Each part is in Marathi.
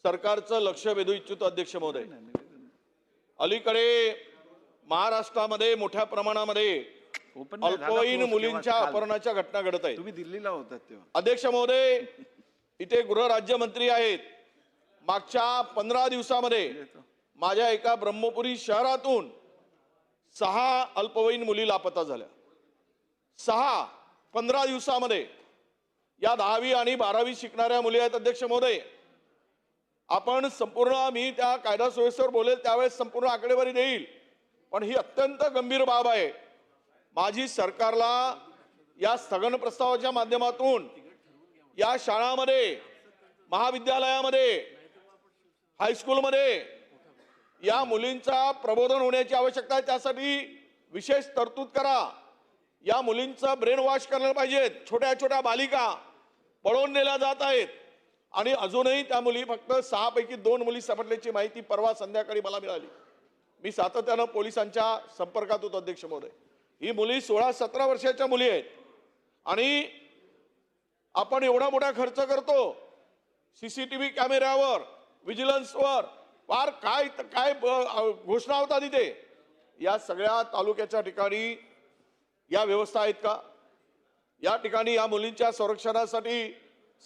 सरकारचं लक्ष वेधू इच्छितो अध्यक्ष महोदय। अलीकडे महाराष्ट्रामध्ये मोठ्या प्रमाणामध्ये अल्पवयीन मुलींच्या अपहरणाच्या घटना घडत आहेत। तुम्ही दिल्लीला होतात तेव्हा अध्यक्ष महोदय, इथे गृहराज्यमंत्री आहेत। मागच्या 15 दिवसामध्ये माझ्या एका ब्रह्मपुरी शहरातून 6 अल्पवयीन मुली लापता झाल्या। 15 दिवसामध्ये या 10वी आणि 12वी शिकणाऱ्या मुली आहेत। अध्यक्ष महोदय, आपण संपूर्ण मी त्या कायदा सुव्यवस्थेवर बोलेल त्यावेळेस संपूर्ण आकडेवारी देईल, पण ही अत्यंत गंभीर बाब आहे। माझी सरकारला या स्थगन प्रस्तावाच्या माध्यमातून या शाळांमध्ये, महाविद्यालयामध्ये, हायस्कूलमध्ये या मुलींचा प्रबोधन होण्याची आवश्यकता आहे। त्यासाठी विशेष तरतूद करा। या मुलींचं ब्रेन वॉश करायला पाहिजे। छोट्या छोट्या बालिका पळवून नेल्या जात आहेत आणि अजूनही त्या मुली फक्त 6 पैकी 2 मुली सापडल्याची माहिती परवा संध्याकाळी मला मिळाली। मी सातत्यानं पोलिसांच्या संपर्कात होतो अध्यक्ष महोदय। ही मुली 16-17 वर्षाच्या मुली आहेत आणि आपण एवढा मोठा खर्च करतो सीसीटीव्ही कॅमेऱ्यावर, विजिलन्सवर, फार काय काय घोषणा होता तिथे। या सगळ्या तालुक्याच्या ठिकाणी या व्यवस्था आहेत का? या ठिकाणी या मुलींच्या संरक्षणासाठी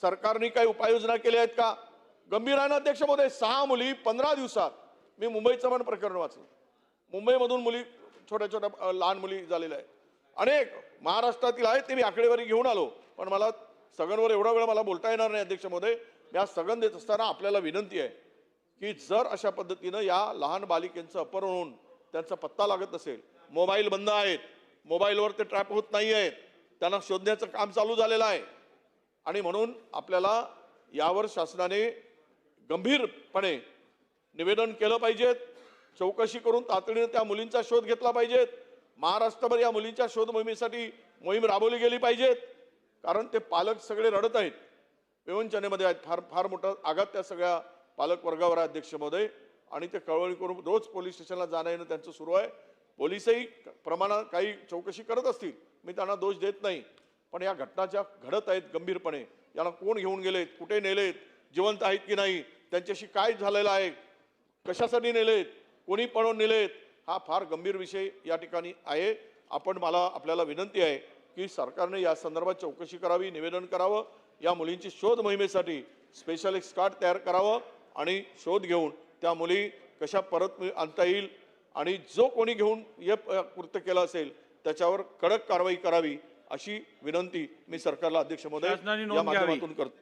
सरकारने काही उपाययोजना केल्या आहेत का? गंभीर आहे ना अध्यक्ष महोदय। 6 मुली 15 दिवसात। मी मुंबईचं पण प्रकरण वाचलं। मुंबईमधून मुली, छोट्या छोट्या लहान मुली झालेल्या आहेत। अनेक महाराष्ट्रातील आहेत, ते मी आकडेवारी घेऊन आलो, पण मला स्थगनवर एवढा वेळ मला बोलता येणार नाही अध्यक्ष महोदय। या स्थगन देत असताना आपल्याला विनंती आहे की जर अशा पद्धतीनं या लहान बालिकेंचं अपहरण होऊन त्यांचा पत्ता लागत नसेल, मोबाईल बंद आहेत, मोबाईलवर ते ट्रॅप होत नाही आहेत, त्यांना शोधण्याचं काम चालू झालेलं आहे आणि म्हणून आपल्याला यावर शासनाने गंभीरपणे निवेदन केलं पाहिजे। चौकशी करून तातडीने त्या मुलींचा शोध घेतला पाहिजे। महाराष्ट्रभर या मुलींच्या शोध मोहिमेसाठी मोहीम राबवली गेली पाहिजे, कारण ते पालक सगळे रडत आहेत, विवंचनेमध्ये आहेत। फार फार मोठा आघात त्या सगळ्या पालक वर्गावर आहे अध्यक्ष महोदय आणि ते कळवणी करून रोज पोलीस स्टेशनला जाणं येणं त्यांचं सुरू आहे। पोलिसही प्रमाणात काही चौकशी करत असतील, मी त्यांना दोष देत नाही, पण या घटना ज्या घडत आहेत गंभीरपणे, याला कोण घेऊन गेलेत, कुठे नेलेत, जिवंत आहेत की नाही, त्यांच्याशी काय झालेलं आहे, कशासाठी नेलेत, कोणी पळवून नेलेत, हा फार गंभीर विषय या ठिकाणी आहे। आपल्याला विनंती आहे की सरकारने या संदर्भात चौकशी करावी, निवेदन करावं, या मुलींची शोध मोहिमेसाठी स्पेशल एक स्क्वॉड तयार करावं आणि शोध घेऊन त्या मुली कशा परत आणता येईल आणि जो कोणी घेऊन हे कृत्य केलं असेल त्याच्यावर कडक कारवाई करावी, अशी विनंती मी सरकारला अध्यक्ष महोदय या माध्यमातून करतो।